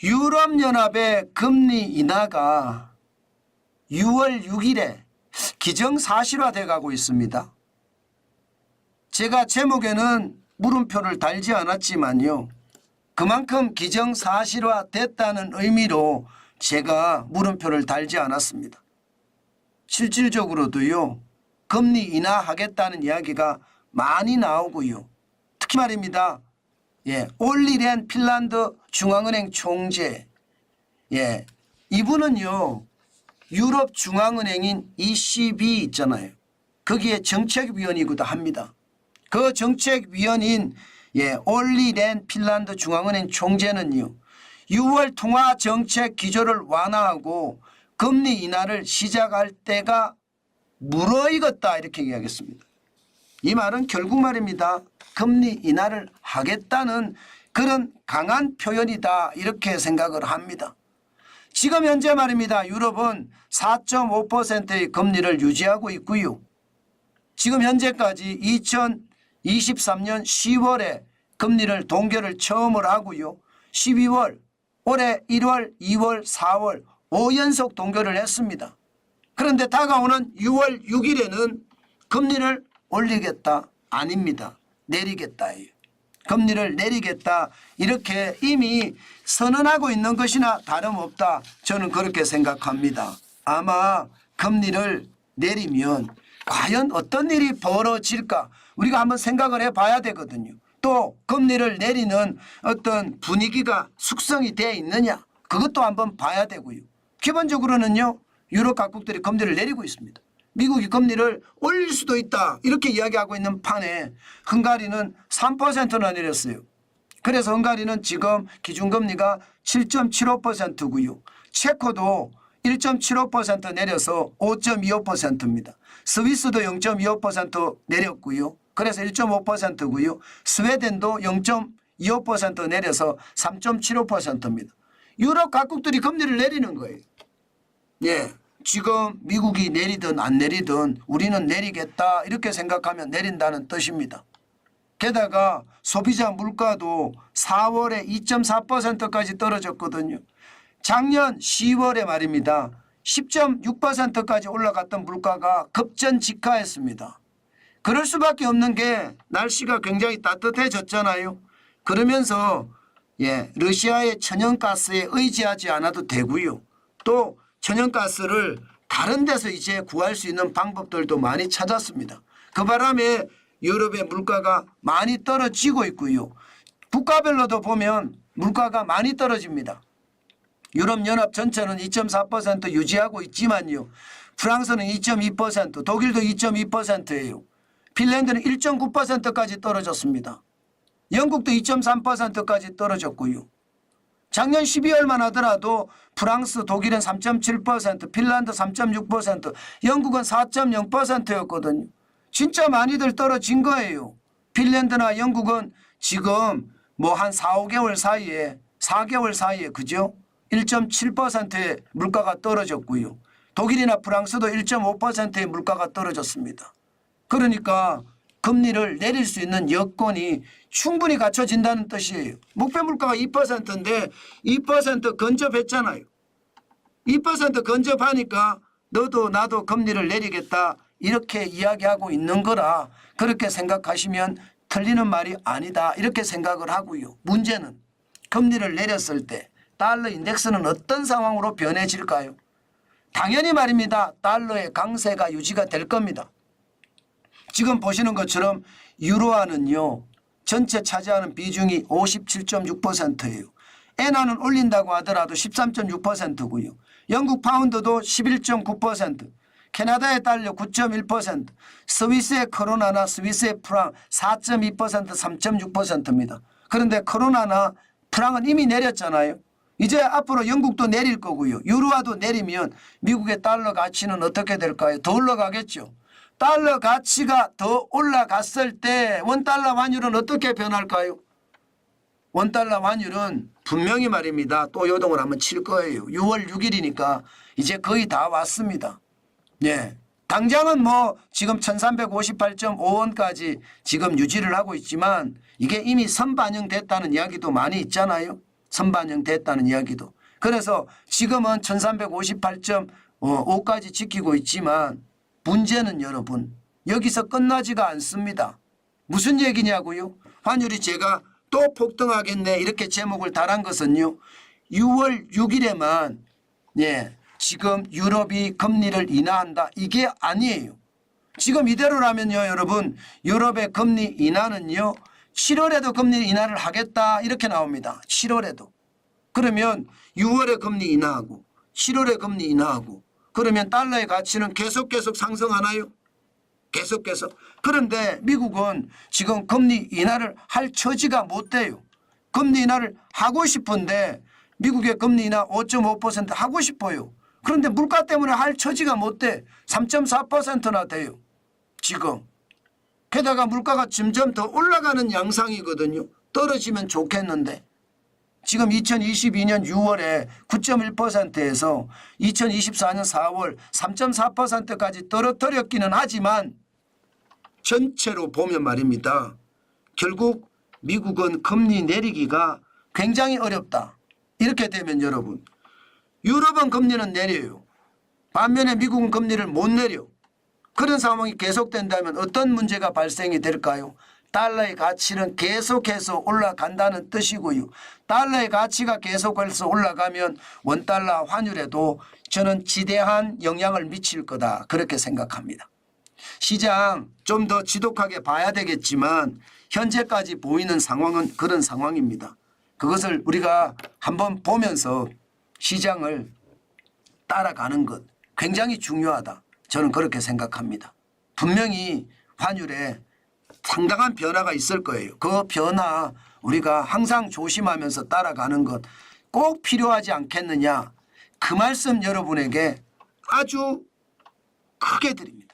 유럽연합의 금리 인하가 6월 6일에 기정사실화돼 가고 있습니다. 제가 제목에는 물음표를 달지 않았지만요. 그만큼 기정사실화됐다는 의미로 제가 물음표를 달지 않았습니다. 실질적으로도요. 금리 인하하겠다는 이야기가 많이 나오고요. 특히 말입니다. 올리 렌 핀란드 중앙은행 총재, 이분은요. 유럽 중앙은행인 ECB 있잖아요. 거기에 정책위원이기도 합니다. 그 정책위원인 올리 렌 핀란드 중앙은행 총재는요. 6월 통화정책 기조를 완화하고 금리 인하를 시작할 때가 무르익었다 이렇게 이야기했습니다. 이 말은 결국 말입니다. 금리 인하를 하겠다는 그런 강한 표현이다 이렇게 생각을 합니다. 지금 현재 말입니다. 유럽은 4.5%의 금리를 유지하고 있고요. 지금 현재까지 2023년 10월에 금리를 동결을 처음으로 하고요. 12월, 올해 1월, 2월, 4월 5연속 동결을 했습니다. 그런데 다가오는 6월 6일에는 금리를 올리겠다 아닙니다. 내리겠다예요. 금리를 내리겠다 이렇게 이미 선언하고 있는 것이나 다름없다. 저는 그렇게 생각합니다. 아마 금리를 내리면 과연 어떤 일이 벌어질까 우리가 한번 생각을 해봐야 되거든요. 또 금리를 내리는 어떤 분위기가 숙성이 되어 있느냐 그것도 한번 봐야 되고요. 기본적으로는요. 유럽 각국들이 금리를 내리고 있습니다. 미국이 금리를 올릴 수도 있다 이렇게 이야기하고 있는 판에 헝가리는 3%나 내렸어요. 그래서 헝가리는 지금 기준금리가 7.75%고요. 체코도 1.75% 내려서 5.25%입니다. 스위스도 0.25% 내렸고요. 그래서 1.5%고요. 스웨덴도 0.25% 내려서 3.75%입니다. 유럽 각국들이 금리를 내리는 거예요. 지금 미국이 내리든 안 내리든 우리는 내리겠다 이렇게 생각하면 내린다는 뜻입니다. 게다가 소비자 물가도 4월에 2.4%까지 떨어졌거든요. 작년 10월에 말입니다. 10.6%까지 올라갔던 물가가 급전직하했습니다. 그럴 수밖에 없는 게 날씨가 굉장히 따뜻해졌잖아요. 그러면서 러시아의 천연가스에 의지하지 않아도 되고요. 또 천연가스를 다른 데서 이제 구할 수 있는 방법들도 많이 찾았습니다. 그 바람에 유럽의 물가가 많이 떨어지고 있고요. 국가별로도 보면 물가가 많이 떨어집니다. 유럽연합 전체는 2.4% 유지하고 있지만요. 프랑스는 2.2%, 독일도 2.2%예요. 핀란드는 1.9%까지 떨어졌습니다. 영국도 2.3%까지 떨어졌고요. 작년 12월만 하더라도 프랑스, 독일은 3.7%, 핀란드 3.6%, 영국은 4.0%였거든요. 진짜 많이들 떨어진 거예요. 핀란드나 영국은 지금 뭐 한 4개월 사이에 그죠? 1.7%의 물가가 떨어졌고요. 독일이나 프랑스도 1.5%의 물가가 떨어졌습니다. 그러니까 금리를 내릴 수 있는 여건이 충분히 갖춰진다는 뜻이에요. 목표 물가가 2%인데 2% 근접했잖아요. 2% 근접하니까 너도 나도 금리를 내리겠다 이렇게 이야기하고 있는 거라 그렇게 생각하시면 틀리는 말이 아니다 이렇게 생각을 하고요. 문제는 금리를 내렸을 때 달러 인덱스는 어떤 상황으로 변해질까요? 당연히 말입니다. 달러의 강세가 유지가 될 겁니다. 지금 보시는 것처럼 유로화는요. 전체 차지하는 비중이 57.6%예요. 엔화는 올린다고 하더라도 13.6%고요. 영국 파운드도 11.9%, 캐나다의 달러 9.1%, 스위스의 크로나나 스위스의 프랑 4.2%, 3.6%입니다. 그런데 크로나나 프랑은 이미 내렸잖아요. 이제 앞으로 영국도 내릴 거고요. 유로화도 내리면 미국의 달러 가치는 어떻게 될까요? 더 올라가겠죠. 달러 가치가 더 올라갔을 때 원달러 환율은 어떻게 변할까요? 원달러 환율은 분명히 말입니다. 또 요동을 한번 칠 거예요. 6월 6일이니까 이제 거의 다 왔습니다. 당장은 뭐 지금 1358.5원까지 지금 유지를 하고 있지만 이게 이미 선반영됐다는 이야기도 많이 있잖아요. 선반영 됐다는 이야기도. 그래서 지금은 1358.5까지 지키고 있지만 문제는 여러분 여기서 끝나지가 않습니다. 무슨 얘기냐고요? 환율이 제가 또 폭등하겠네 이렇게 제목을 달한 것은요. 6월 6일에만 지금 유럽이 금리를 인하한다 이게 아니에요. 지금 이대로라면요 여러분 유럽의 금리 인하는요 7월에도 금리 인하를 하겠다 이렇게 나옵니다. 7월에도. 그러면 6월에 금리 인하하고 7월에 금리 인하하고 그러면 달러의 가치는 계속 상승하나요? 계속. 그런데 미국은 지금 금리 인하를 할 처지가 못 돼요. 금리 인하를 하고 싶은데 미국의 금리 인하 5.5% 하고 싶어요. 그런데 물가 때문에 할 처지가 못 돼. 3.4%나 돼요. 지금. 게다가 물가가 점점 더 올라가는 양상이거든요. 떨어지면 좋겠는데. 지금 2022년 6월에 9.1%에서 2024년 4월 3.4%까지 떨어뜨렸기는 하지만 전체로 보면 말입니다. 결국 미국은 금리 내리기가 굉장히 어렵다. 이렇게 되면 여러분 유럽은 금리는 내려요. 반면에 미국은 금리를 못 내려. 그런 상황이 계속된다면 어떤 문제가 발생이 될까요? 달러의 가치는 계속해서 올라간다는 뜻이고요. 달러의 가치가 계속해서 올라가면 원달러 환율에도 저는 지대한 영향을 미칠 거다 그렇게 생각합니다. 시장 좀 더 지독하게 봐야 되겠지만 현재까지 보이는 상황은 그런 상황입니다. 그것을 우리가 한번 보면서 시장을 따라가는 것 굉장히 중요하다. 저는 그렇게 생각합니다. 분명히 환율에 상당한 변화가 있을 거예요. 그 변화 우리가 항상 조심하면서 따라가는 것 꼭 필요하지 않겠느냐. 그 말씀 여러분에게 아주 크게 드립니다.